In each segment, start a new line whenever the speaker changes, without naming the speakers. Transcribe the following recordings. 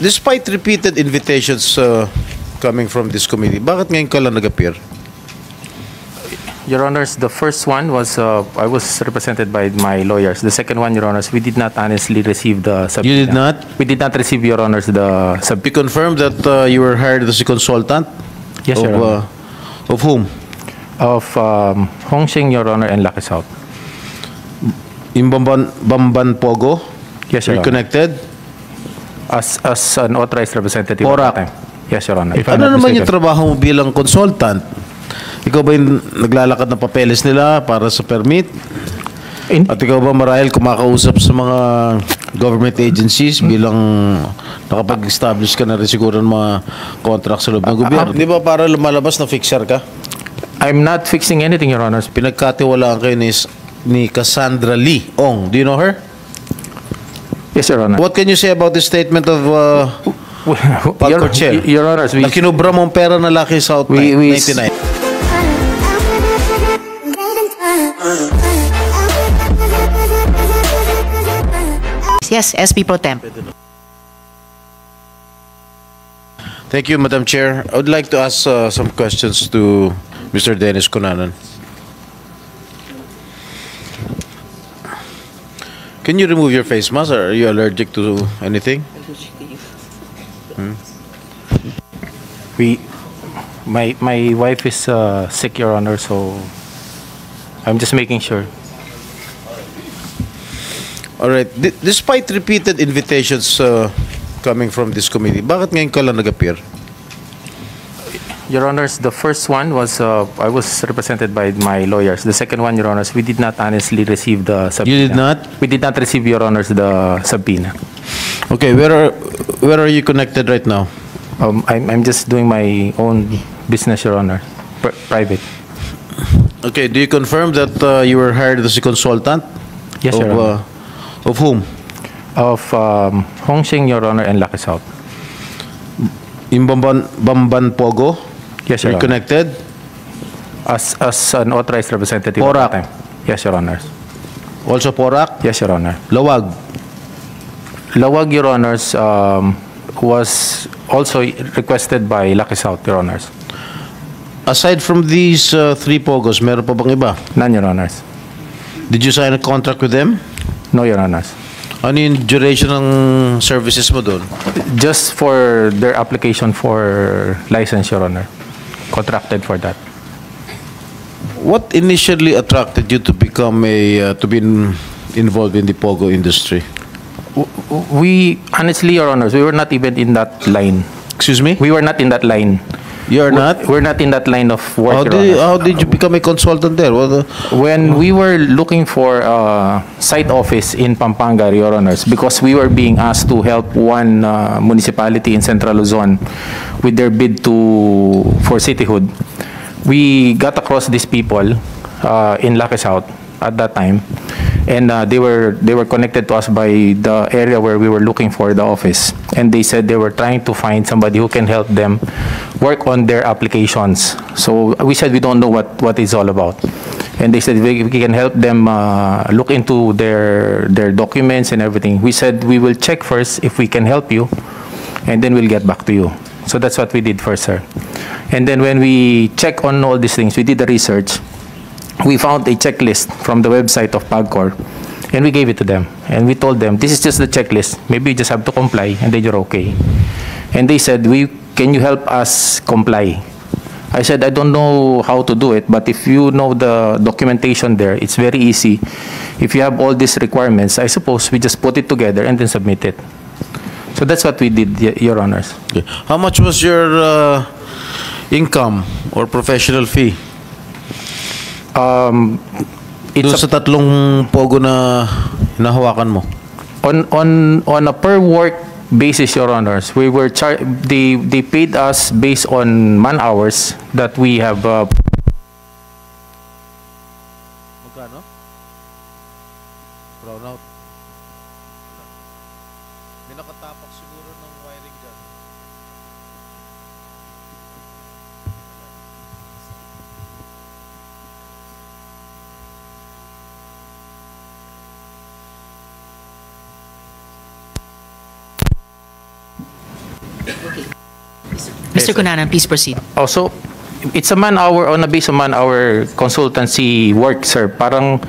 Despite repeated invitations coming from this committee, bakit ngayon ka lang nag-appear?
Your Honors, the first one was I was represented by my lawyers. The second one, Your Honors, we did not honestly receive the subpoena.
You did not?
We did not receive, Your Honors, the
You confirmed that you were hired as a consultant?
Yes, Your Honor.
Of whom?
Of Hongxing, Your Honor, and Lucky South.
In Bamban Pogo?
Yes, Your
You're
Honor.
connected?
As an authorized representative
Porak.
at the time. Yes, Your Honor. If I'm
Ano
not
naman yung
mistaken.
trabaho mo bilang consultant? Ikaw ba yung naglalakad ng papeles nila para sa permit? At ikaw ba marahil kumakausap sa mga government agencies bilang nakapag-establish ka na rin siguro ng mga contract sa loob ng gobyerno? Di ba para lumalabas na fixer ka?
I'm not fixing anything, Your Honors.
Pinagkatiwalaan kayo ni Cassandra Lee Ong. Do you know her?
Yes, Your Honor.
What can you say about the statement of Pagcor Chair?
Your Honors,
Na kinubra mong pera na Lucky South
We-
99?
Yes, SP Pro Temp.
Thank you, Madam Chair. I would like to ask some questions to Mr. Dennis Cunanan. Can you remove your face mask, or are you allergic to anything?
My wife is sick, Your Honor, so I'm just making sure.
All right. Despite repeated invitations coming from this committee, bakit ngayon ka lang nag-appear?
Your Honors, the first one was I was represented by my lawyers. The second one, Your Honors, we did not honestly receive the subpoena.
You did not?
We did not receive, Your Honors, the subpoena.
Okay, where are you connected right now?
I'm just doing my own business, Your Honor, private.
Okay, do you confirm that you were hired as a consultant?
Yes, Your Honor.
Of whom?
Of Hongxing, Your Honor, and Lucky South.
In Bamban Pogo?
Yes, Your
You're
Honor.
connected?
As an authorized representative
Porak.
at the time. Yes, Your Honors.
Also Porak?
Yes, Your Honor.
Lawag?
Lawag, Your Honors, was also requested by Lucky South, Your Honors.
Aside from these three Pogos, meron pa bang iba?
None, Your Honors.
Did you sign a contract with them?
No, Your Honors.
Ano yung duration ng services mo doon?
Just for their application for license, Your Honor. Contracted for that.
What initially attracted you to become involved in the Pogo industry?
We, honestly, Your Honors, we were not even in that line.
Excuse me?
We were not in that line.
You're not?
We're not in that line of work,
How
Your Honors.
how did you become a consultant there?
When we were looking for a site office in Pampanga, Your Honors, because we were being asked to help one municipality in Central Luzon with their bid for cityhood, we got across these people in Lucky South at that time, and they were connected to us by the area where we were looking for the office, and they said they were trying to find somebody who can help them work on their applications. So we said we don't know what it's all about, and they said we can help them look into their documents and everything. We said we will check first if we can help you, and then we'll get back to you. So that's what we did first, sir. And then when we check on all these things, we did the research. We found a checklist from the website of Pagcor, and we gave it to them. And we told them, this is just the checklist. Maybe you just have to comply, and then you're okay. And they said, can you help us comply? I said, I don't know how to do it, but if you know the documentation there, it's very easy. If you have all these requirements, I suppose we just put it together and then submit it. So that's what we did, Your Honors.
Okay. How much was your income or professional fee?
It's
Doon sa tatlong Pogo na nahawakan mo?
on a per work basis, Your Honors, we were they paid us based on man hours that we have.
Magkano? Brown out. May nakatapak siguro ng wiring dyan.
Mr. Cunanan, please proceed.
Also, it's a man-hour on a base of man-hour consultancy work, sir. Parang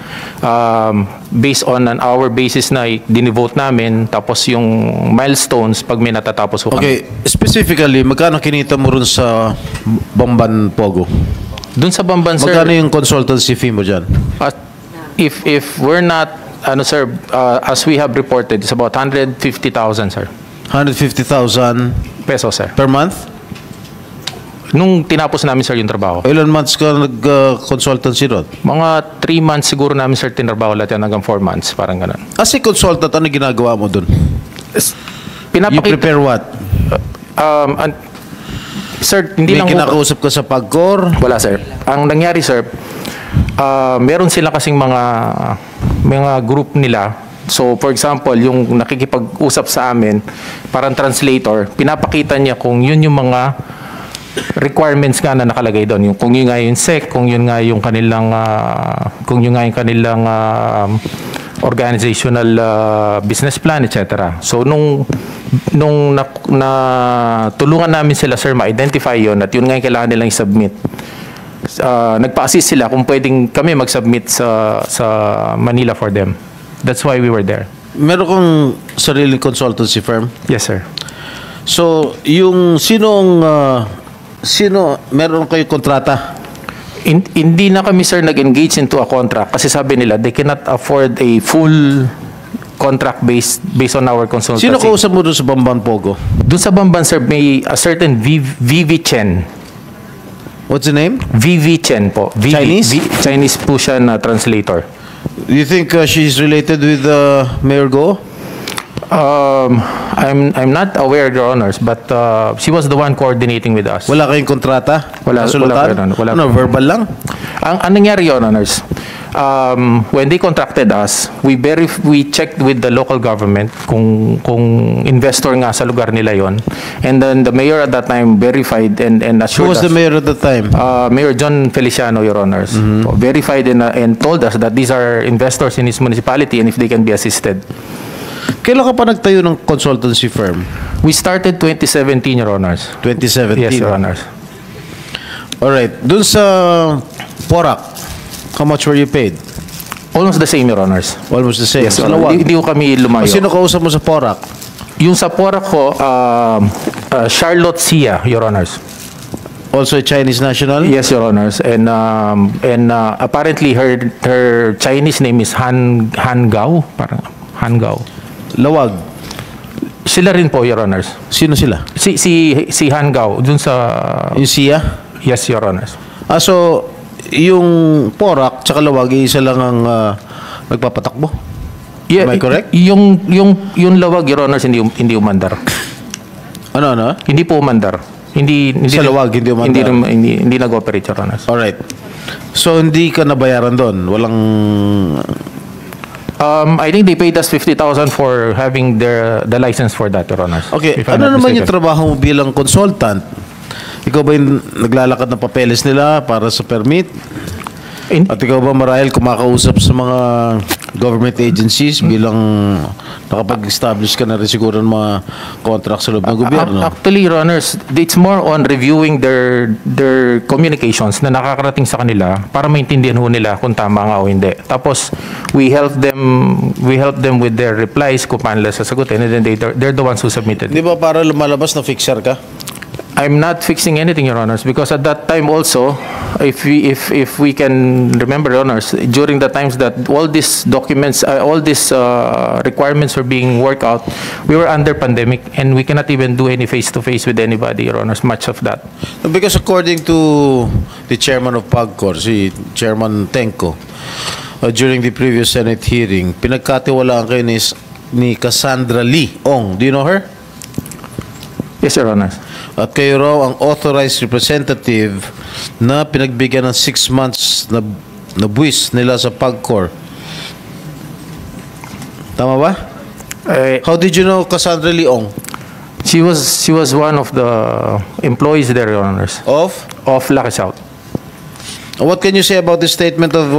based on an hour basis na dinivote namin, tapos yung milestones pag may natatapos ko kami.
Okay, specifically, magkano kinita mo rin sa Bamban Pogo?
Dun sa Bamban, sir,
Magkano yung consultancy fee mo dyan?
if we're not, sir, as we have reported, it's about 150,000, sir.
150,000
Peso, sir.
per month?
Nung tinapos namin, sir, yung trabaho.
Ilan months ka nag-consultancy doon?
Mga 3 months siguro namin, sir, tinrabaho lahat yan hanggang 4 months, parang ganun.
As a consultant, ano ginagawa mo doon? You prepare what?
Sir, hindi
May
lang
kinakausap ka sa PAGCOR?
wala, sir. Ang nangyari, sir, meron sila kasing mga group nila. So, for example, yung nakikipag-usap sa amin, parang translator, pinapakita niya kung yun yung mga requirements nga na nakalagay doon. Kung yun nga yung SEC, kung yun nga yung kanilang, organizational business plan, etc. So, nung tulungan namin sila, sir, ma-identify yun at yun nga yung kailangan nilang i-submit. Nagpa-assist sila kung pwedeng kami mag-submit sa Manila for them. That's why we were there.
Meron kang sariling consultancy firm?
Yes, sir.
So, meron kayo kontrata?
Hindi na kami, sir, nag-engage into a contract kasi sabi nila they cannot afford a full contract based on our consultancy.
Sino kausap mo doon sa Bamban Pogo?
Doon sa Bamban, sir, may a certain Vivi Chen.
What's the name?
Vivi Chen po.
Chinese?
Chinese po siya na translator.
You think she's related with Mayor Go?
I'm not aware, Your Honors, but she was the one coordinating with us.
Wala kayong kontrata?
Wala,
Kasulatan?
wala.
Ano, verbal lang?
Ang nangyari, Your Honors, when they contracted us, we checked with the local government kung investor nga sa lugar nila yon, and then the mayor at that time verified and assured us.
Who was the mayor at the time?
Mayor John Feliciano, Your Honors, verified and told us that these are investors in his municipality and if they can be assisted.
Kailan ka pa nagtayo ng consultancy firm?
We started 2017, Your Honors.
2017?
Yes, Your Honors.
Alright. Doon sa Porac, how much were you paid?
Almost the same, Your Honors.
Almost the same.
Yes,
Sa
Your Honor.
Lawag?
Hindi ko kami lumayo.
Sino kausap mo sa Porac?
Yung sa Porac ko, Charlotte Sia, Your Honors.
Also a Chinese national?
Yes, Your Honors. And apparently her Chinese name is Han Gao. Parang Han Gao.
Lawag?
Sila rin po, Your Honors.
Sino sila?
Si Han Gao, dun sa...
Yung Sia?
Yes, Your Honors.
So, yung Porac tsaka Lawag, isa lang ang nagpapatakbo?
Yeah,
Am I correct?
Yung Lawag, Your Honors, hindi umandar.
Ano?
Hindi po umandar. Hindi
Sa Lawag, hindi umandar?
Hindi nag-operate, Your Honors.
Alright. So, hindi ka nabayaran doon? Walang...
I think they paid us 50,000 for having the license for that, Your Honors.
Okay,
If I'm
ano
not
naman yung
mistaken.
trabaho mo bilang consultant? Ikaw ba yung naglalakad ng papeles nila para sa permit? At ikaw ba marahil kumakausap sa mga government agencies bilang nakapag-establish ka na rin siguro ng mga contract sa loob ng gobyerno?
Actually, Your Honors, it's more on reviewing their communications na nakakarating sa kanila para maintindihan ho nila kung tama nga o hindi. Tapos, we help them with their replies kung paano nila sasagutin, and then they're the ones who submitted.
Di ba para lumalabas na fixer ka?
I'm not fixing anything, Your Honors, because at that time also, if we can remember, Your Honors, during the times that all these documents, all these requirements were being worked out, we were under pandemic and we cannot even do any face-to-face with anybody, Your Honors, much of that.
Because according to the chairman of PAGCOR, si Chairman Tenko, during the previous Senate hearing, pinagkatiwalaan kayo ni Cassandra Lee Ong. Do you know her?
Yes, Your Honors.
At kayo raw ang authorized representative na pinagbigyan ng 6 months na buwis nila sa PAGCOR. Tama ba? How did you know Cassandra Leong?
She was one of the employees there, Your Honors,
Of?
of Lucky South.
What can you say about the statement of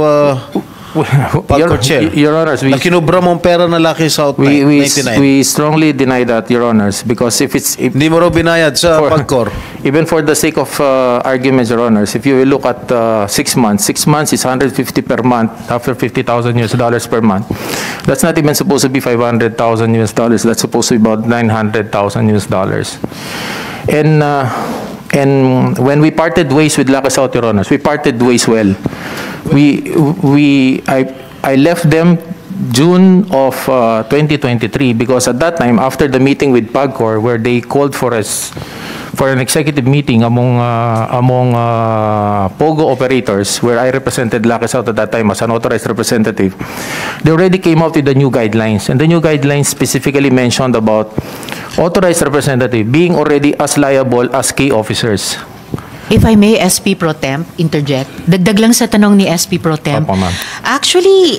Pagcor Chair.
Your Honors,
Na kinubra mong pera na Lucky South
we
99.
we strongly deny that, Your Honors, because if
Hindi mo raw binayad sa Pagcor.
even for the sake of arguments, Your Honors, if you will look at 6 months, 6 months is 150 per month, after $50,000 per month. That's not even supposed to be $500,000. That's supposed to be about $900,000. And when we parted ways with Lucky South, Your Honors, we parted ways well. I left them June of 2023 because at that time, after the meeting with PAGCOR, where they called for an executive meeting among POGO operators, where I represented Lucky South at that time as an authorized representative, they already came out with the new guidelines. And the new guidelines specifically mentioned about authorized representative being already as liable as key officers.
If I may, SP Pro Temp, interject. Dagdag lang sa tanong ni SP Pro Temp.
Opo, ma'am.
Actually,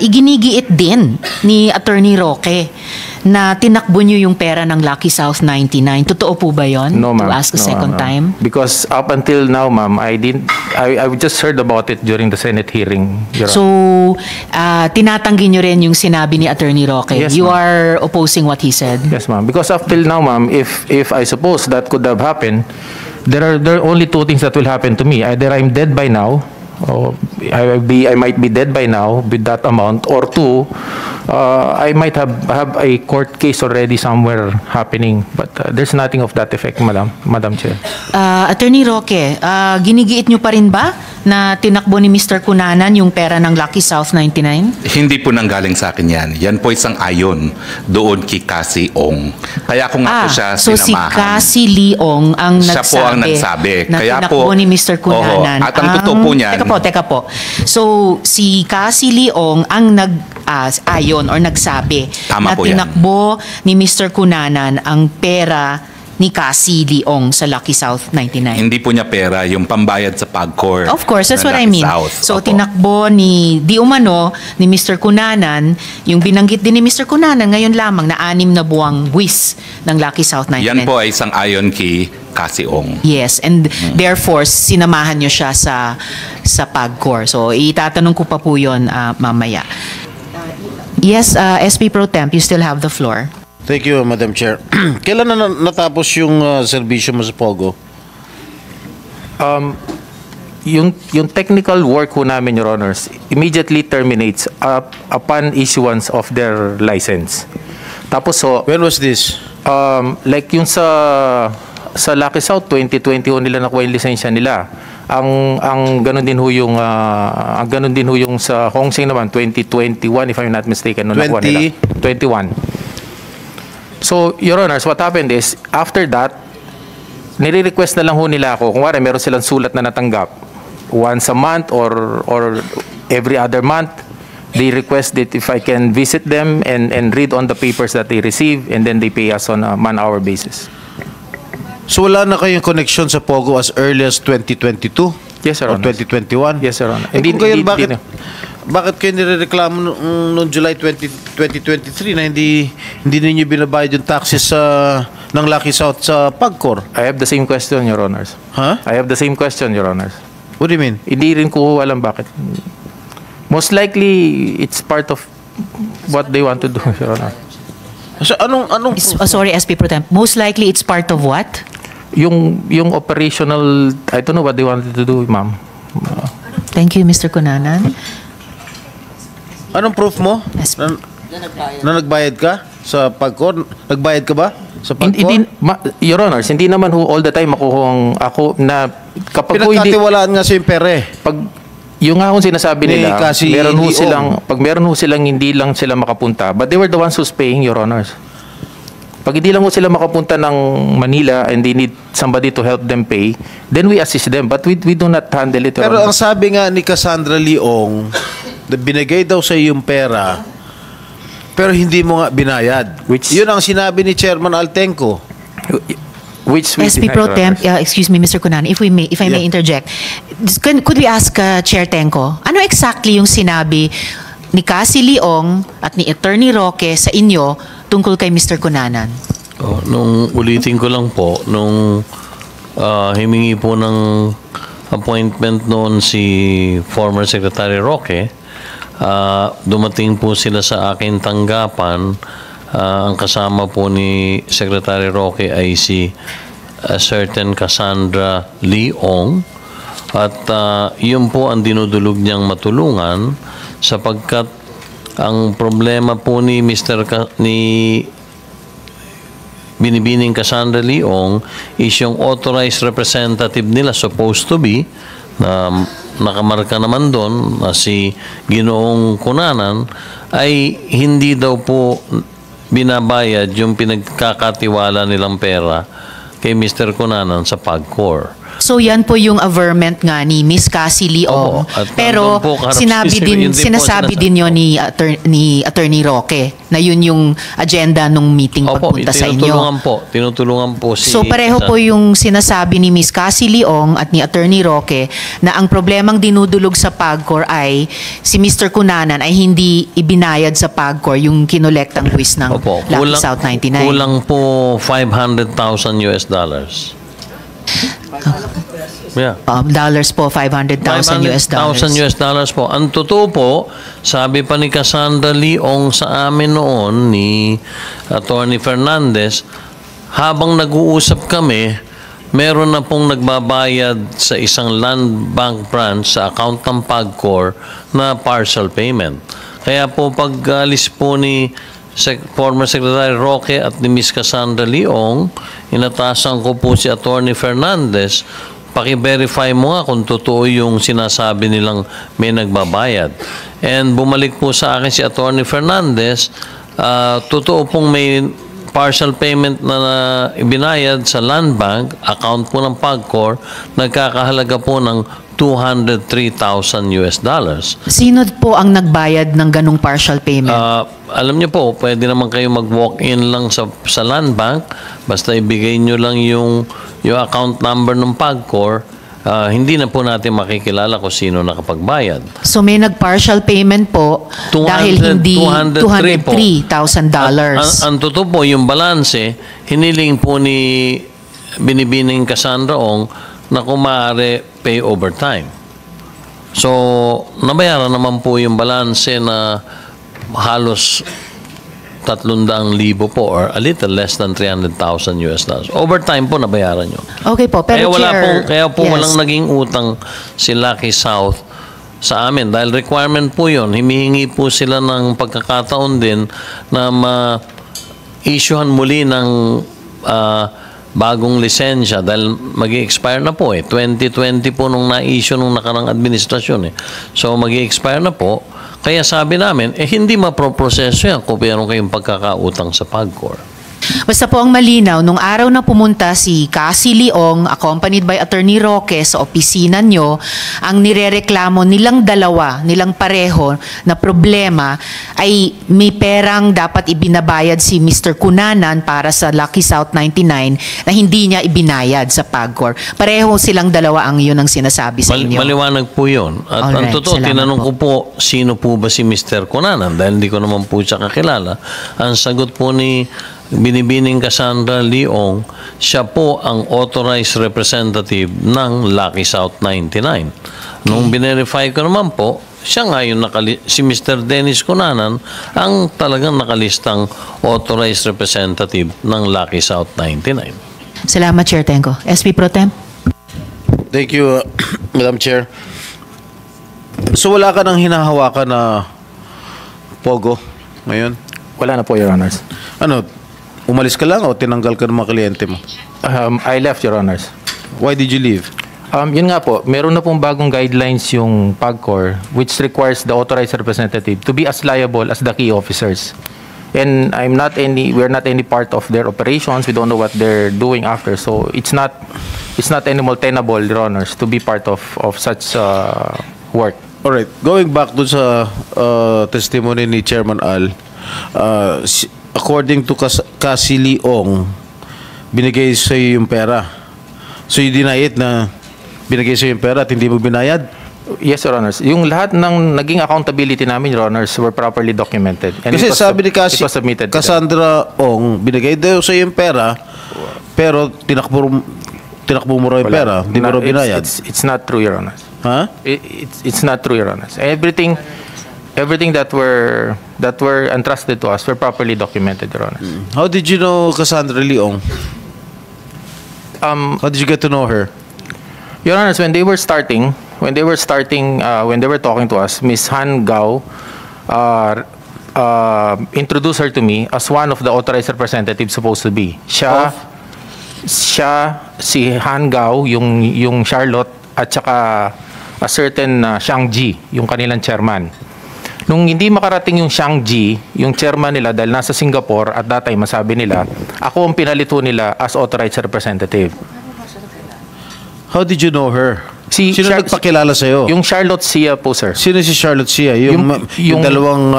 iginigiit din ni Attorney Roque na tinakbo niyo yung pera ng Lucky South 99. Totoo po ba yon?
No, ma'am.
To ask a
No,
second
ma'am.
time?
Because up until now, ma'am, I just heard about it during the Senate hearing, Your Honor.
So, tinatanggi niyo rin yung sinabi ni Attorney Roque.
Yes,
You
ma'am.
are opposing what he said?
Yes, ma'am. Because up till now, ma'am, if I suppose that could have happened, there are only two things that will happen to me. Either I'm dead by now, or I might be dead by now with that amount, or two, I might have a court case already somewhere happening. But there's nothing of that effect, Madam Chair.
Attorney Roque, ginigiit niyo pa rin ba na tinakbo ni Mr. Cunanan yung pera ng Lucky South 99?
Hindi po nanggaling sa akin yan. Yan po isang ayon doon kay Cassie Ong. Kaya ko nga po siya
so si
sinamahan.
Cassie Leong ang
Siya po ang nagsabi.
na
Kaya
tinakbo
po,
ni Mr. Cunanan.
At ang totoo po niyan.
Teka po. So, si Cassie Leong ang nag-ayon or nagsabi
Tama
na
po yan.
tinakbo ni Mr. Cunanan ang pera ni Cassie Leong sa Lucky South 99.
Hindi po niya pera, yung pambayad sa PAGCOR.
Of course, that's
ng
what I
Lucky
mean.
South.
So,
Opo.
tinakbo ni Mr. Cunanan, yung binanggit din ni Mr. Cunanan ngayon lamang na 6 na buwang buwis ng Lucky South 99.
Yan po ay isang ayon kay Cassie Ong.
Yes, and therefore, sinamahan nyo siya sa PAGCOR. So, itatanong ko pa po yun mamaya. Yes, SP Pro Temp, you still have the floor.
Thank you, Madam Chair. Kailan na natapos yung serbisyo mo sa Pogo?
Yung technical work ho namin, Your Honors, immediately terminates upon issuance of their license. Tapos so,
When was this?
like yung sa Lucky South 2021 nila nakuha yung lisensya nila. Ang ganun din ho yung sa Hongseng naman 2021 if I'm not mistaken no nakuha nila. 21. So, Your Honors, what happened is after that nire-request na lang ho nila ako kung wala meron silang sulat na natanggap once a month or every other month. They request that if I can visit them and read on the papers that they receive, and then they pay us on a man-hour basis.
So wala na kayong connection sa Pogo as early as 2022?
Yes, Your
Or
Honor.
2021?
Yes, Your Honor.
Eh, kung kayo, bakit,
Hindi-
bakit kayo nirereklamo noong July 2023 na hindi ninyo binabayad yung taxes ng Lucky South sa PAGCOR?
I have the same question, Your Honors.
Huh?
I have the same question, Your Honors.
What do you mean?
Hindi rin ko alam bakit. Most likely, it's part of what they want to do, Your Honor.
So anong
Sorry, SP Pro Temp. Most likely, it's part of what?
Yung operational, I don't know what they wanted to do, ma'am.
Thank you, Mr. Cunanan.
anong proof mo?
Yes.
Na nagbayad ka sa PAGCOR? Nagbayad ka ba sa PAGCOR?
Your Honors, hindi naman ho all the time ako na kapag ho hindi,
Pinagkatiwalaan nga sa yung pere.
pag yung nga kung sinasabi
Ni
nila,
Cassie
meron ho
Leong.
silang, pag meron ho silang hindi lang sila makapunta, but they were the ones who's paying, Your Honors. Pag hindi lang ho sila makapunta ng Manila and they need somebody to help them pay, then we assist them. But we do not handle it, Your
Pero ang
Honors.
sabi nga ni Cassandra Leong, na binigay daw sa yung pera, pero hindi mo nga binayad.
Which-
Yun ang sinabi ni Chairman Altenco.
Which we
SP
deny,
Pro
Your
Temp,
Honors.
excuse me, Mr. Cunanan, if I may interject. Could we ask Chair Tenco, ano exactly yung sinabi ni Cassie Leong at ni Attorney Roque sa inyo tungkol kay Mr. Cunanan?
Nung ulitin ko lang po, nung himingi po ng appointment noon si former Secretary Roque, dumating po sila sa aking tanggapan. Ang kasama po ni Secretary Roque ay si a certain Cassandra Leong. At yun po ang dinudulog niyang matulungan sapagkat ang problema po ni Binibining Cassandra Leong is yung authorized representative nila supposed to be na nakamarka naman doon na si Ginoong Cunanan ay hindi daw po binabayad yung pinagkakatiwala nilang pera kay Mr. Cunanan sa PAGCOR.
So yan po yung averment nga ni Miss Cassie Leong.
Opo, at
Pero
nandun po karap-
sinasabi din yun ni Attorney Roque na yun yung agenda nung meeting pagpunta sa inyo.
Tinutulungan po si...
So pareho po yung sinasabi ni Miss Cassie Leong at ni Attorney Roque na ang problemang dinudulog sa PAGCOR ay si Mr. Cunanan ay hindi ibinayad sa PAGCOR yung kinolektang buwis ng Lucky South 99.
Kulang po $500,000 US dollars. Yeah.
Dollars po, $500,000 US dollars.
$500,000 US dollars po. Ang totoo po, sabi pa ni Cassandra Leong sa amin noon ni Attorney Fernandez, habang nag-uusap kami, meron na pong nagbabayad sa isang land bank branch sa account ng PAGCOR na partial payment. Kaya po pag-alis po ni former Secretary Roque at ni Ms. Cassandra Leong, inatasan ko po si Attorney Fernandez, paki-verify mo nga kung totoo yung sinasabi nilang may nagbabayad. And bumalik po sa akin si Attorney Fernandez, totoo pong may partial payment na ibinayad sa land bank, account po ng PAGCOR, nagkakahalaga po ng $203,000 US dollars.
Sino po ang nagbayad ng ganong partial payment?
Alam niyo po, pwede naman kayo mag-walk-in lang sa land bank, basta ibigay niyo lang yung account number ng PAGCOR, hindi na po natin makikilala kung sino nakapagbayad.
So may nag-partial payment po dahil hindi $203,000.
Ang totoo po, yung balanse, hiniling po ni Binibining Cassandra Ong na kung maaari pay overtime. So, nabayaran naman po yung balanse na halos 300,000 po or a little less than 300,000 US dollars. Overtime po nabayaran yun.
Okay po, pero
kaya po walang naging utang si Lucky South sa amin dahil requirement po yun. Himihingi po sila ng pagkakataon din na ma-issuehan muli ng bagong lisensya dahil mag-i-expire na po 2020 po nung na-issue nung nakarang administrasyon So mag-i-expire na po. Kaya sabi namin, hindi maproproseso yan kung meron kayong pagkakautang sa PAGCOR.
Basta po ang malinaw, nung araw na pumunta si Cassie Leong, accompanied by Attorney Roque sa opisina nyo, ang nirereklamo nilang dalawa, nilang pareho na problema ay may perang dapat ibinabayad si Mr. Cunanan para sa Lucky South 99 na hindi niya ibinayad sa PAGCOR. Pareho silang dalawa ang yun ang sinasabi sa inyo.
Maliwanag po yun. At ang totoo, tinanong ko po, sino po ba si Mr. Cunanan? Dahil hindi ko naman po siya kakilala. Ang sagot po ni Binibining Cassandra Leong, siya po ang authorized representative ng Lucky South 99. Nung binerify ko naman po, siya nga yung si Mr. Dennis Cunanan ang talagang nakalistang authorized representative ng Lucky South 99.
Salamat, Chair Tenco. SP Pro Tem.
Thank you, Madam Chair. So wala ka nang hinahawakan na pogo ngayon?
Wala na po, Your Honors.
Ano, umalis ka lang o tinanggal ka ng mga kliyente mo?
I left, Your Honors.
Why did you leave?
Yun nga po, meron na pong bagong guidelines yung PAGCOR which requires the authorized representative to be as liable as the key officers. And we're not any part of their operations. We don't know what they're doing after. So it's not anymore tenable, Your Honors, to be part of such work.
Alright, going back dun sa testimony ni Chairman Al, according to Cassie Leong, binigay sa'yo yung pera. So you deny it na binigay sa'yo yung pera at hindi mo binayad?
Yes, Your Honors. Yung lahat ng naging accountability namin, Your Honors, were properly documented. And
kasi sabi ni
it was submitted
Cassandra Ong, binigay daw sa'yo yung pera, pero tinakbo mo raw yung pera, hindi mo raw binayad.
It's not true, Your Honors.
Ha?
It's not true, Your Honors. Everything everything that were entrusted to us were properly documented, Your Honor.
How did you know Cassandra Leong? How did you get to know her?
Your Honor, when they were talking to us, Ms. Han Gao introduced her to me as one of the authorized representatives supposed to be. Siya, si Han Gao, yung Charlotte, at saka a certain Shang Ji, yung kanilang chairman. Nung hindi makarating yung Shang Ji, yung chairman nila, dahil nasa Singapore, at that time, masabi nila, ako ang pinalito nila as authorized representative.
How did you know her?
Si
Sino
Char-
nagpakilala sa'yo?
Yung Charlotte Sia po, sir.
Sino si Charlotte Sia? Yung dalawang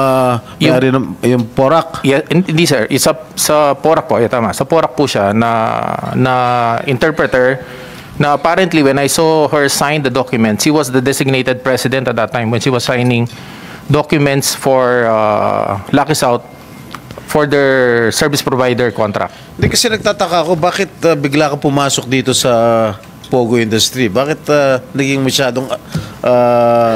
may-ari ng yung Porac?
Yeah, hindi, sir. Sa Porac po. Yeah, tama. Sa Porac po siya na interpreter na apparently when I saw her sign the documents, she was the designated president at that time when she was signing documents for Lucky South for their service provider contract.
Hindi kasi nagtataka ako, bakit bigla ka pumasok dito sa Pogo industry? Bakit naging masyadong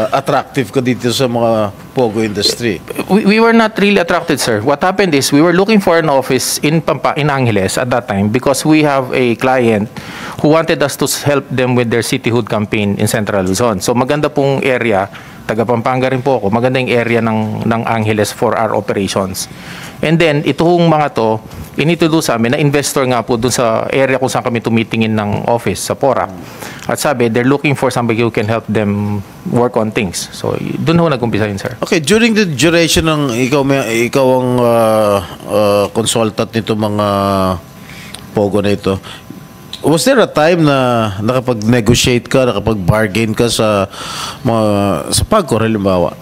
attractive ka dito sa mga Pogo industry?
We were not really attracted, sir. What happened is we were looking for an office in Angeles at that time because we have a client who wanted us to help them with their cityhood campaign in Central Luzon. So maganda pong area, taga Pampanga rin po ako, maganda yung area ng Angeles for our operations. And then itong mga to, inintroduce sa amin na investor nga po dun sa area kung saan kami tumitingin ng office sa Porac. At sabi, they're looking for somebody who can help them work on things. So, dun ho nag-umpisa yun, sir.
Okay, during the duration ng ikaw ang consultant nito mga Pogo na ito, was there a time na nakapag-negotiate ka, nakapag-bargain ka sa Pagcor, halimbawa?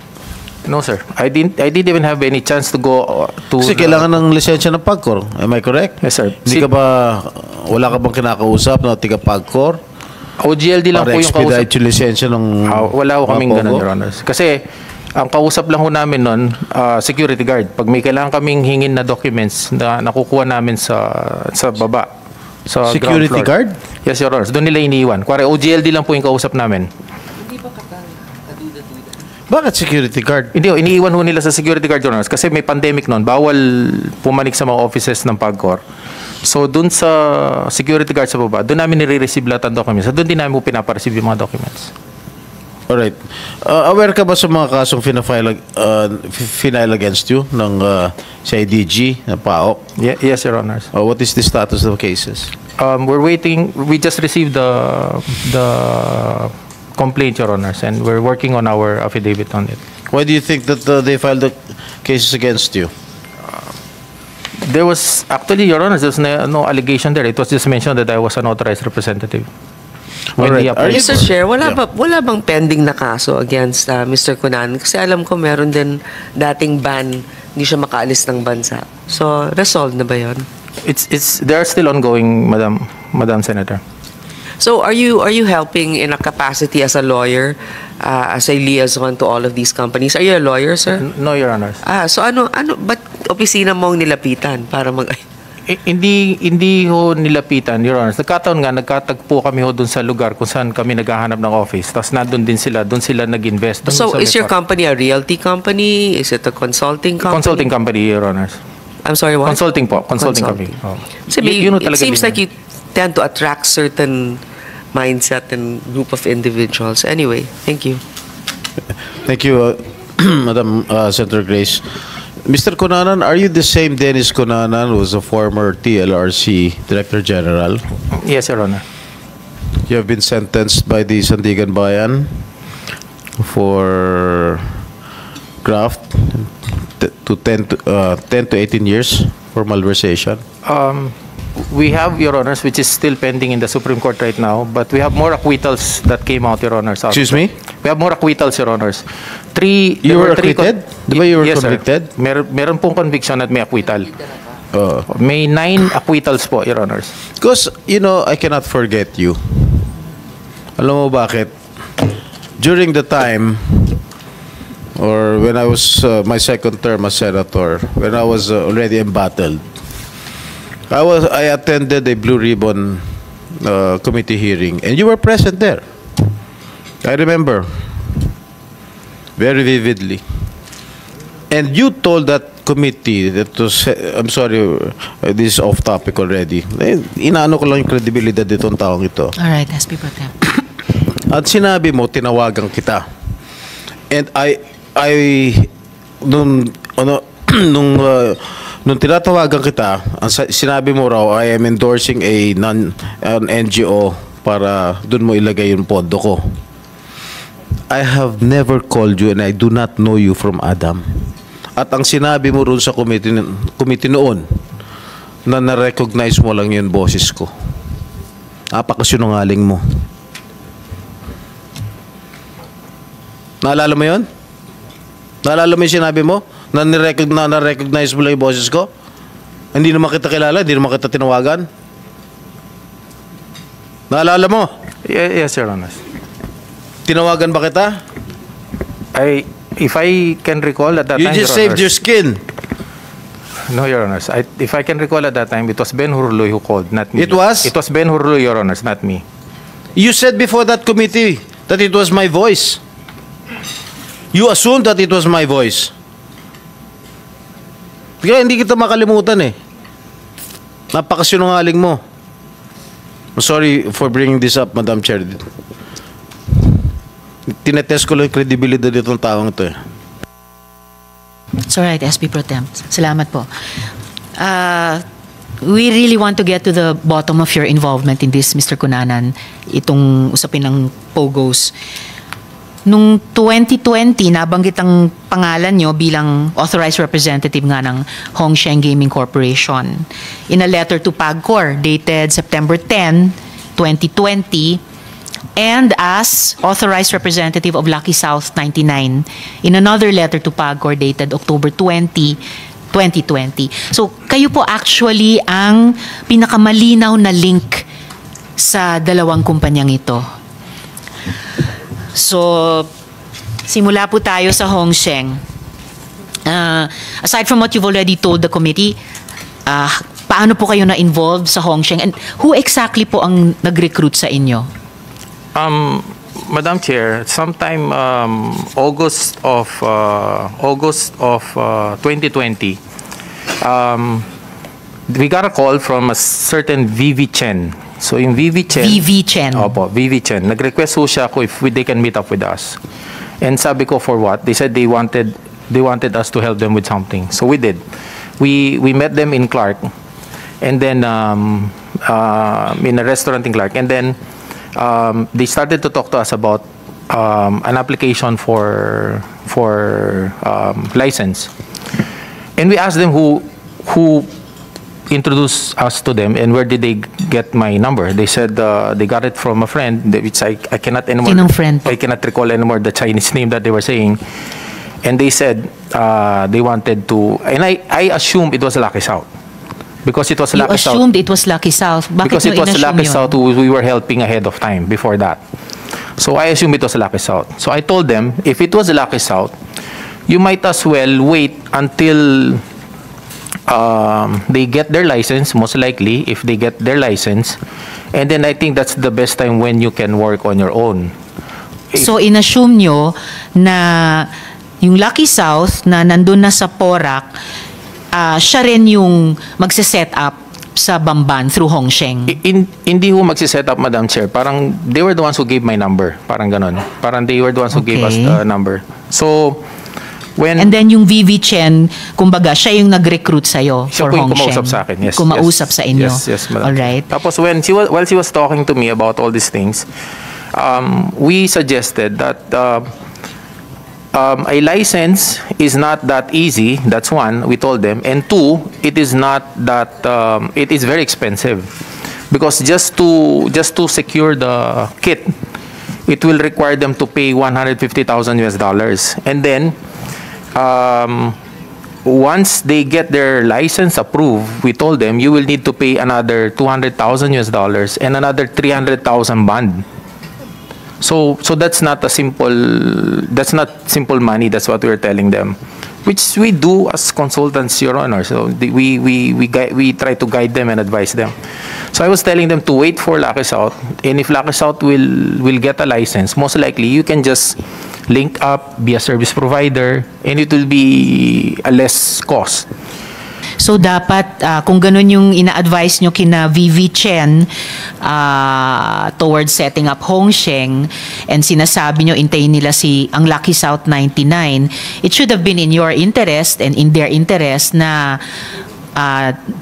No, sir. I didn't even have any chance to go to...
Kasi kailangan ng lisensya ng Pagcor. Am I correct?
Yes, sir.
Wala ka bang kinakausap na tiga Pagcor?
OGLD lang
Para
po yung kausap.
expedite yung lisensya ng
Wala ko kaming
Pogo?
ganun, Your Honors. Kasi ang kausap lang ho namin nun, security guard. Pag may kailangan kaming hingin na documents na nakukuha namin sa baba. Sa
Security
ground floor.
guard?
Yes, Your Honors. Doon nila iniiwan. Kuwari, OGLD lang po yung kausap namin.
Bakit security guard?
Hindi, iniiwan ho nila sa security guard, Your Honors. Kasi may pandemic noon. Bawal pumanik sa mga offices ng Pagcor. So, doon sa security guard sa baba, doon namin nire-receive lahat ang documents. So, doon din namin po pinapareceive yung mga documents.
Alright. Aware ka ba sa mga kasong final against you ng CIDG, na PAOK?
Yes, Your Honors.
What is the status of cases?
We're waiting. We just received the complaint, Your Honors, and we're working on our affidavit on it.
Why do you think that they filed the cases against you?
There was actually, Your Honors, there's no allegation there. It was just mentioned that I was an authorized representative. When
Alright.
he applied.
Are you-
Mr. Chair, wala
Yeah.
bang pending na kaso against Mr. Cunanan? Kasi alam ko meron din dating ban, hindi siya makaalis ng bansa. So, resolved na ba yun?
They're still ongoing, Madam Senator.
So, are you helping in a capacity as a lawyer, as a liaison to all of these companies? Are you a lawyer, sir?
No, Your Honors.
So ba't opisina mong nilapitan para mag...
Hindi ho nilapitan, Your Honors. Nagkatagpo kami ho dun sa lugar kung saan kami naghahanap ng office. Tapos nandun din sila, dun sila nag-invest. Dun
So,
sa
is your
Mecor.
company a realty company? Is it a consulting company?
Consulting company, Your Honors.
I'm sorry, what?
Consulting po. Consulting company. Oh.
Kasi
Yun ho
it
talaga
seems
din
like you tend to attract certain mindset and group of individuals. Anyway, thank you.
Thank you, Madam Senator Grace. Mr. Cunanan, are you the same Dennis Cunanan who was a former TLRC Director General?
Yes, Your Honor.
You have been sentenced by the Sandigan Bayan for graft to 10 to 18 years for malversation.
We have, Your Honors, which is still pending in the Supreme Court right now, but we have more acquittals that came out, Your Honors.
Excuse me?
We have more acquittals, Your Honors.
You
there
were
three
acquitted? Di ba you were
yes,
convicted?
Sir. Meron pong conviction at may acquittal. May 9 acquittals po, Your Honors.
Because, I cannot forget you. Alam mo bakit? During the time, or when I was my second term as senator, when I was already embattled, I attended a Blue Ribbon committee hearing, and you were present there. I remember very vividly. And you told that committee that was, I'm sorry, this is off topic already. Inaano ko lang yung credibility ditong taong ito.
All right, SP Pro Tem.
At sinabi mo, tinawagan kita. And nung tinatawagan kita, sinabi mo raw, I am endorsing an NGO para dun mo ilagay yung pondo ko. I have never called you and I do not know you from Adam. At ang sinabi mo ron sa committee noon, na na-recognize mo lang yun boses ko. Napakasinungaling mo. Naalala mo yun? Naalala mo yung sinabi mo? Na na-recognize mo lang yung boses ko? Hindi naman kita kilala, hindi naman kita tinawagan? Naalala mo?
Yes, Your Honor.
Tinawagan ba kita?
If I can recall at that
You
time,
just
Your
saved
Honors-
your skin.
No, Your Honors. If I can recall at that time, it was Ben Hurluy who called, not me.
It was?
It was Ben Hurluy, Your Honors, not me.
You said before that committee that it was my voice. You assumed that it was my voice. Kaya hindi kita makalimutan eh. Napakasinungaling mo. I'm sorry for bringing this up, Madam Chair. Tinetest ko lang yung credibility ditong taong ito eh.
It's all right, SP Pro Tem. Salamat po. We really want to get to the bottom of your involvement in this, Mr. Cunanan, itong usapin ng POGOs. Nung 2020, nabanggit ang pangalan nyo bilang authorized representative nga ng Hongsheng Gaming Corporation. In a letter to PAGCOR dated September 10, 2020, and as authorized representative of Lucky South 99 in another letter to PAGCOR dated October 20, 2020. So, kayo po actually ang pinakamalinaw na link sa dalawang kumpanyang ito. So, simula po tayo sa Hongsheng. Aside from what you've already told the committee, paano po kayo na-involved sa Hongsheng? And who exactly po ang nag-recruit sa inyo?
Madam Chair, sometime August of 2020, we got a call from a certain VV Chen. So yung VV Chen,
VV Chen.
Opo, VV Chen. Nag-request ho siya if they can meet up with us. And sabi ko, for what? They said they wanted us to help them with something. So we did. We met them in Clark, and then in a restaurant in Clark, and then they started to talk to us about an application for license, and we asked them who introduced us to them and where did they get my number. They said they got it from a friend, which I cannot anymore.
Sinong friend po?
I cannot recall anymore the Chinese name that they were saying, and they said they wanted to, and I assumed it was Lucky South. Because it was
You
Lucky South.
assumed it was Lucky South. Bakit
Because
nyo
it was
in-assume
Lucky
yun?
South who we were helping ahead of time before that. So I assumed it was Lucky South. So I told them, if it was Lucky South, you might as well wait until they get their license, most likely, if they get their license. And then I think that's the best time when you can work on your own.
So, in-assume nyo na yung Lucky South na nandun na sa Porac, siya rin yung magse-set up sa Bamban through Hongsheng.
Hindi ho magsiset up, Madam Chair. Parang they were the ones who gave my number. Parang ganon. Parang they were the ones who gave us
Okay.
the number. So, when...
And then yung VV Chen, kumbaga, siya yung nag-recruit sa'yo
Siya
for
po yung
Hongsheng.
kumausap sa akin. Yes.
Kumausap
yes,
sa inyo.
Yes, Madam.
Alright.
Tapos while she was talking to me about all these things, we suggested that a license is not that easy. That's one, we told them. And two, it is not that, it is very expensive. Because just to secure the kit, it will require them to pay $150,000. And then, once they get their license approved, we told them you will need to pay another $200,000 and another 300,000 bond. So that's not simple money. That's what we're telling them, which we do as consultants, Your Honor. So we try to guide them and advise them. So I was telling them to wait for Lucky South, and if Lucky South will get a license, most likely you can just link up, be a service provider, and it will be a less cost.
So dapat kung ganun yung ina-advise nyo kina VV Chen towards setting up Hongsheng and sinasabi nyo intayin nila ang Lucky South 99, it should have been in your interest and in their interest na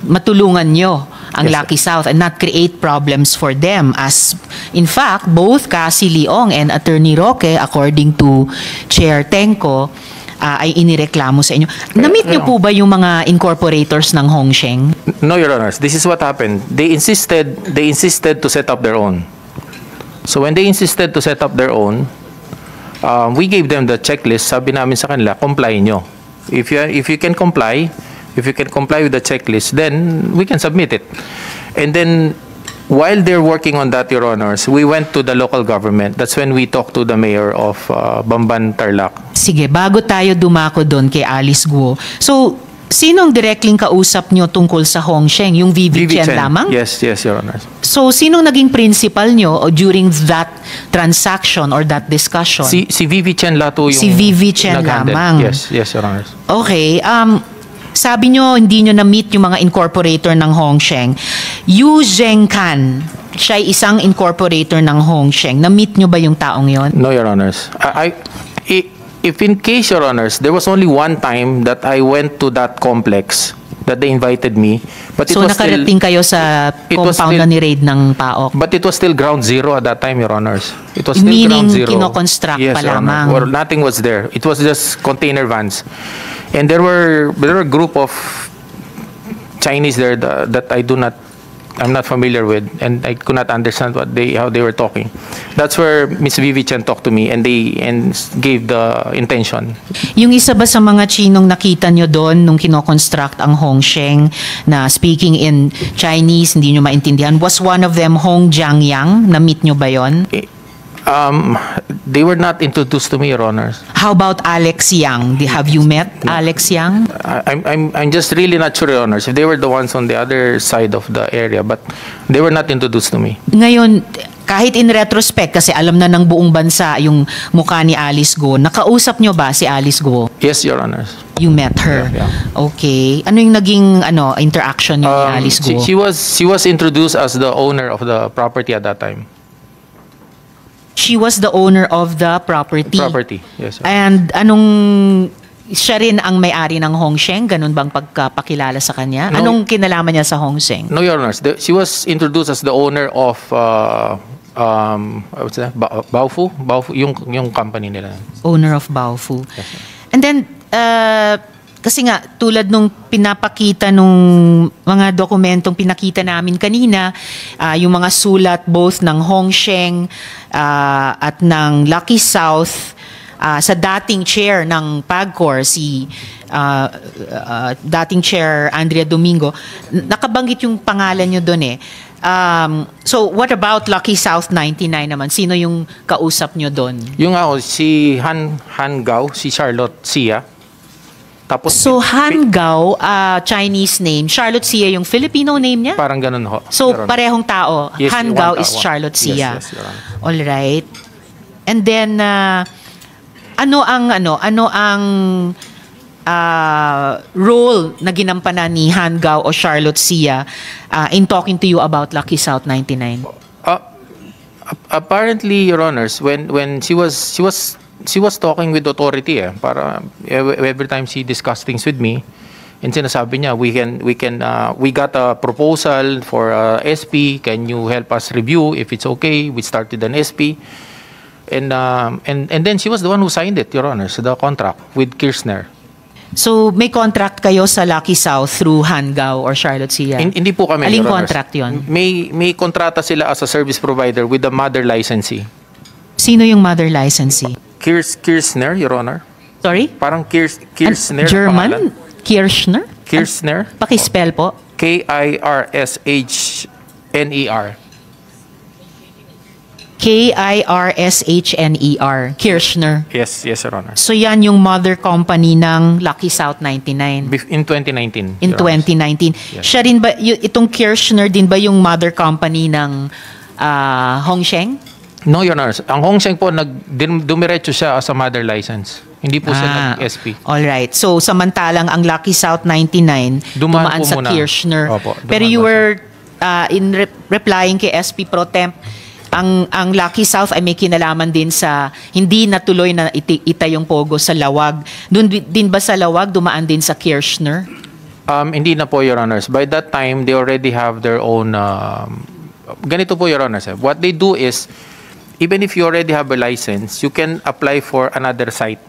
matulungan nyo ang Lucky South and not create problems for them, as in fact both Cassie Leong and Attorney Roque, according to Chair Tenko, ay inireklamo sa inyo. Na-meet nyo po ba yung mga incorporators ng Hongsheng?
No, Your Honors. This is what happened. They insisted to set up their own. So when they insisted to set up their own, we gave them the checklist. Sabi namin sa kanila, comply nyo. If you can comply with the checklist, then we can submit it. And then while they're working on that, Your Honors, we went to the local government. That's when we talked to the mayor of Bamban, Tarlac. Sige,
bago tayo dumako doon kay Alice Guo. So, sinong directly kausap nyo tungkol sa Hongsheng? Yung VV Chen lamang?
Yes, Your Honors.
So, sinong naging principal nyo during that transaction or that discussion?
Si VV Chen Lato yung
si VV Chen
nag-handle.
lamang?
Yes, Your Honors.
Okay. Sabi nyo, hindi nyo na-meet yung mga incorporator ng Hongsheng. Yu Zhengkan, siya ay isang incorporator ng Hongsheng. Na-meet nyo ba yung taong yon?
No, Your Honors. If in case, Your Honors, there was only one time that I went to that complex that they invited me. But it
so
was
nakarating kayo sa compound na ni-raid ng PAOK?
But it was still ground zero at that time, Your Honors. It was still
meaning
ground zero.
kinoconstruct
yes,
pa lamang?
Or nothing was there. It was just container vans. And there were a group of Chinese there that I'm not familiar with, and I could not understand how they were talking. That's where Miss Vivi Chen talked to me and gave the intention.
Yung isa ba sa mga Chinong nakita nyo doon nung kinoconstruct ang Hongsheng na speaking in Chinese, hindi nyo maintindihan, was one of them Hong Jiangyang? Na-meet nyo ba yon?
They were not introduced to me, Your Honors.
How about Alex Yang? Have you met Alex Yang?
I'm just really not sure, Your Honors, if they were the ones on the other side of the area, but they were not introduced to me.
Ngayon, kahit in retrospect, kasi alam na ng buong bansa yung mukha ni Alice Guo, nakausap nyo ba si Alice Guo?
Yes, Your Honors.
You met her?
Yeah.
Okay. Ano yung naging interaction niyo ni Alice Guo?
She was introduced as the owner of the property at that time.
She was the owner of the property.
Property, yes. Sir.
And siya rin ang may-ari ng Hongsheng? Ganun bang pagkapakilala sa kanya?
No.
Anong kinalaman niya sa Hongsheng?
No, Your Honors. She was introduced as the owner of what's that? Baofu, yung company nila.
Owner of Baofu.
Yes, sir.
And then, kasi nga, tulad nung pinapakita nung mga dokumentong pinakita namin kanina, yung mga sulat both ng Hongsheng at ng Lucky South sa dating chair ng PAGCOR, si dating chair Andrea Domingo, nakabanggit yung pangalan nyo doon eh. So, what about Lucky South 99 naman? Sino yung kausap nyo doon?
Yung si Han Gao, si Charlotte Sia. Tapos,
So, Han Gao, Chinese name. Charlotte Sia yung Filipino name niya?
parang ganun ho.
So,
Your Honor.
parehong tao.
Yes,
Han
one
Gao
tao.
is Charlotte Sia.
Yes, Your Honor.
All right. And then, ano ang role na ginampanan ni Han Gao o Charlotte Sia in talking to you about Lucky South 99?
Apparently, Your Honors, when she was talking with authority para every time she discussed things with me, and sinasabi niya, we got a proposal for SP, can you help us review if it's okay? We started an SP. And then she was the one who signed it, Your Honors, the contract with Kirchner.
So, may contract kayo sa Lucky South through Han Gao or Charlotte Sia?
Hindi po kami,
Aling
Your Honors.
contract yun?
May kontrata sila as a service provider with the mother licensee.
Sino yung mother licensee?
Kirchner, Your Honor.
Sorry?
Parang Kirchner.
German? Kirchner?
Kirchner.
Pakispell po.
Kirshner.
Kirshner. Kirchner.
Yes, Your Honor.
So yan yung mother company ng Lucky South 99
In 2019.
in
Your Honor.
2019.
Yes.
Siya rin ba, itong Kirchner din ba yung mother company ng Hongsheng?
No, Your Honors. Ang Hongsheng po, dumiretso siya as a mother license. Hindi po siya nag-SP.
Alright. So, samantalang ang Lucky South 99 dumaan
po
sa
muna.
Kirchner.
Opo,
Pero
dumaan
you
po
were, in replying kay SP Pro Temp, ang Lucky South ay may kinalaman din sa hindi natuloy na itayong pogo sa Lawag. Doon din ba sa Lawag dumaan din sa Kirchner?
Hindi na po, Your Honors. By that time, they already have their own... ganito po, Your Honors. What they do is, even if you already have a license, you can apply for another site.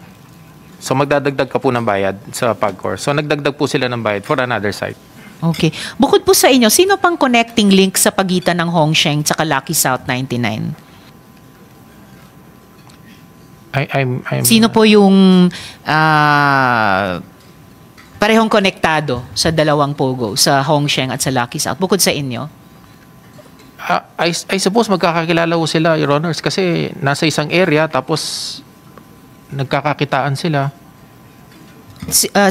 So magdadagdag ka po ng bayad sa PAGCOR. So nagdagdag po sila ng bayad for another site.
Okay. Bukod po sa inyo, sino pang connecting link sa pagitan ng Hongsheng at Lucky South 99?
I'm
Sino po yung parehong konektado sa dalawang pogo, sa Hongsheng at sa Lucky South, bukod sa inyo?
I suppose magkakakilala po sila, Your Honors, kasi nasa isang area tapos nagkakakitaan sila.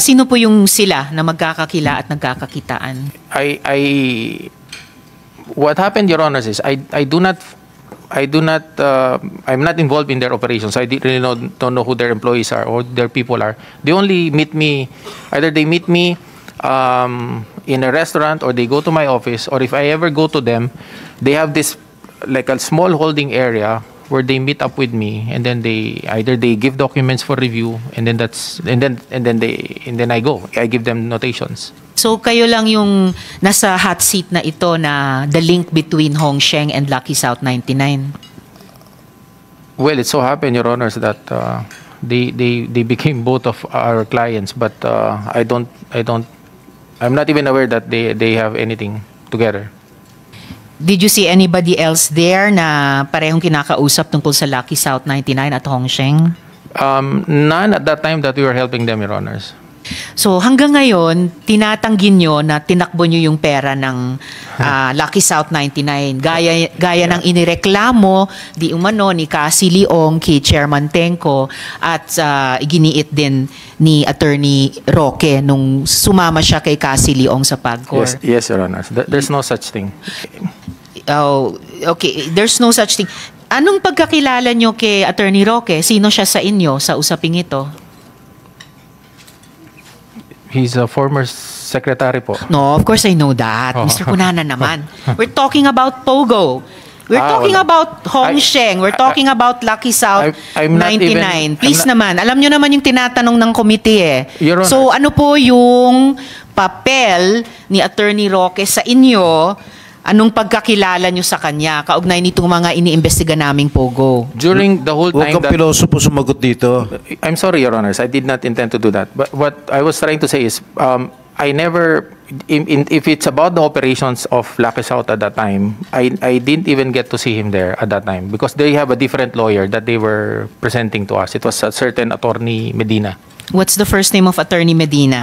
Sino po yung sila na magkakakila at nagkakakitaan?
What happened, Your Honors, is I'm not involved in their operations. I really don't know who their employees are or their people are. They only meet me, either they meet me in a restaurant or they go to my office, or if I ever go to them, they have this like a small holding area where they meet up with me, and then they give documents for review, and then I go. I give them notations.
So kayo lang yung nasa hot seat na ito na the link between Hongsheng and Lucky South 99?
Well, it so happened, Your Honors, that they became both of our clients, but I'm not even aware that they have anything together.
Did you see anybody else there na parehong kinakausap tungkol sa Lucky South 99 at Hongsheng?
None at that time that we were helping them, Your Honors.
So hanggang ngayon, tinatanggi nyo na tinakbo nyo yung pera ng Lucky South 99. Gaya ng inireklamo di umano ni Cassie Leong kay Chairman Tenco at iginiit din ni Attorney Roque nung sumama siya kay Cassie Leong sa PAGCOR.
Yes, Your Honors. There's no such thing.
Oh, okay. There's no such thing. Anong pagkakilala nyo kay Attorney Roque? Sino siya sa inyo sa usaping ito?
He's a former secretary po.
No, of course I know that. Mr. Cunana naman. We're talking about Pogo. We're talking about Hongsheng. We're talking about Lucky South
I'm not
99. Please naman, alam nyo naman yung tinatanong ng committee eh.
Your Honor.
So ano po yung papel ni Attorney Roque sa inyo? Anong pagkakilala nyo sa kanya kaugnay nitong mga iniimbestiga naming Pogo?
During the whole
Huwag
time
kang piloso po sumagot dito.
I'm sorry, Your Honors. I did not intend to do that. But what I was trying to say is, I never, if it's about the operations of Lucky South at that time, I didn't even get to see him there at that time because they have a different lawyer that they were presenting to us. It was a certain Attorney Medina.
What's the first name of Attorney Medina?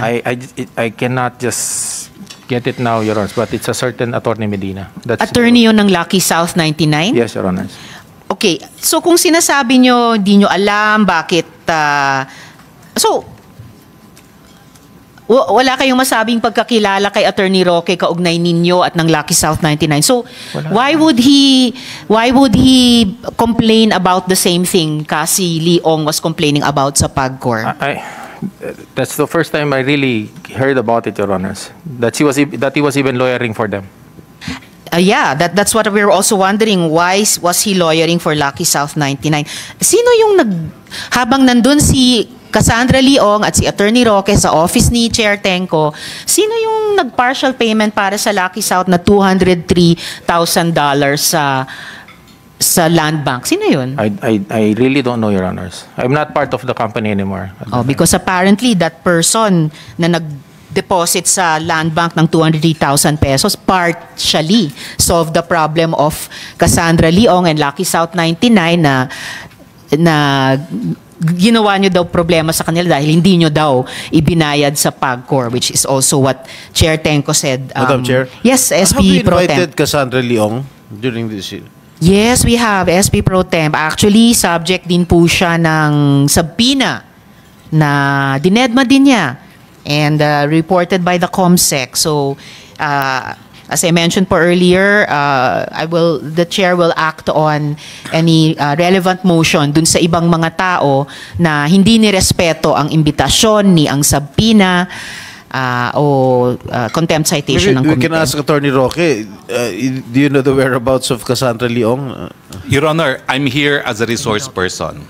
I cannot just get it now, Your Honors, but it's a certain Attorney Medina. That's
Attorney yun ng Lucky South 99?
Yes, Your Honors.
Okay, so kung sinasabi nyo, di nyo alam bakit, wala kayong masabing pagkakilala kay Attorney Roque kaugnay ninyo at ng Lucky South 99. So, why would he complain about the same thing Cassie Leong was complaining about sa PAGCOR?
That's the first time I really heard about it, Your Honors. That he was even lawyering for them.
Yeah, that's what we were also wondering. Why was he lawyering for Lucky South 99? Sino yung habang nandun si Cassandra Leong at si Attorney Roque sa office ni Chair Tenco, sino yung nag-partial payment para sa Lucky South na $203,000 sa land bank? Sino yun?
I really don't know, Your Honors. I'm not part of the company anymore.
Because apparently that person na nag-deposit sa land bank ng 203,000 pesos partially solved the problem of Cassandra Leong and Lucky South 99 na ginawa nyo daw problema sa kanila dahil hindi nyo daw ibinayad sa PAGCOR, which is also what Chair Tenco said.
Madam Chair?
Yes,
Have
SP
you
Pro
invited
Temp.
Cassandra Leong during this?
Yes, we have SP Pro Temp. Actually, subject din po siya ng subpoena na dinedma din niya and reported by the COMSEC. So, As I mentioned po earlier, the chair will act on any relevant motion dun sa ibang mga tao na hindi nirespeto ang imbitasyon ni ang subpoena o contempt citation ng
We
komite.
can ask Attorney Roque, do you know the whereabouts of Cassandra Leong?
Your Honor, I'm here as a resource person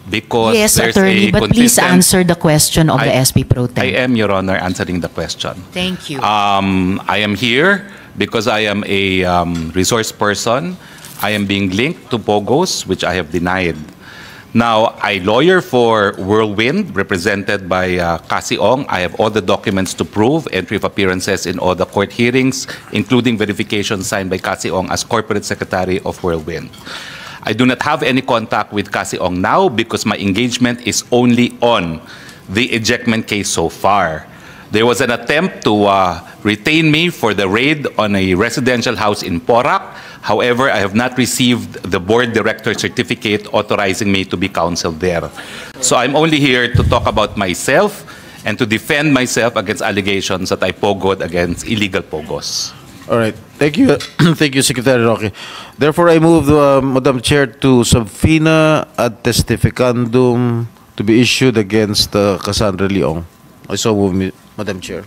because
Yes,
there's
attorney,
a
but please
consistent-
answer the question of the SP Pro Tem.
I am, Your Honor, answering the question.
Thank you.
I am here because I am a resource person. I am being linked to POGOs, which I have denied. Now, I lawyer for Whirlwind, represented by Cassie Ong. I have all the documents to prove entry of appearances in all the court hearings, including verification signed by Cassie Ong as Corporate Secretary of Whirlwind. I do not have any contact with Cassie Ong now because my engagement is only on the ejectment case so far. There was an attempt to retain me for the raid on a residential house in Porac. However, I have not received the board director certificate authorizing me to be counseled there. So I'm only here to talk about myself and to defend myself against allegations that I pogoed against illegal pogos.
All right. Thank you. Thank you, Secretary Roque. Therefore, I move, Madam Chair, to subpoena ad testificandum to be issued against Cassandra Leong. I so move, Madam Chair.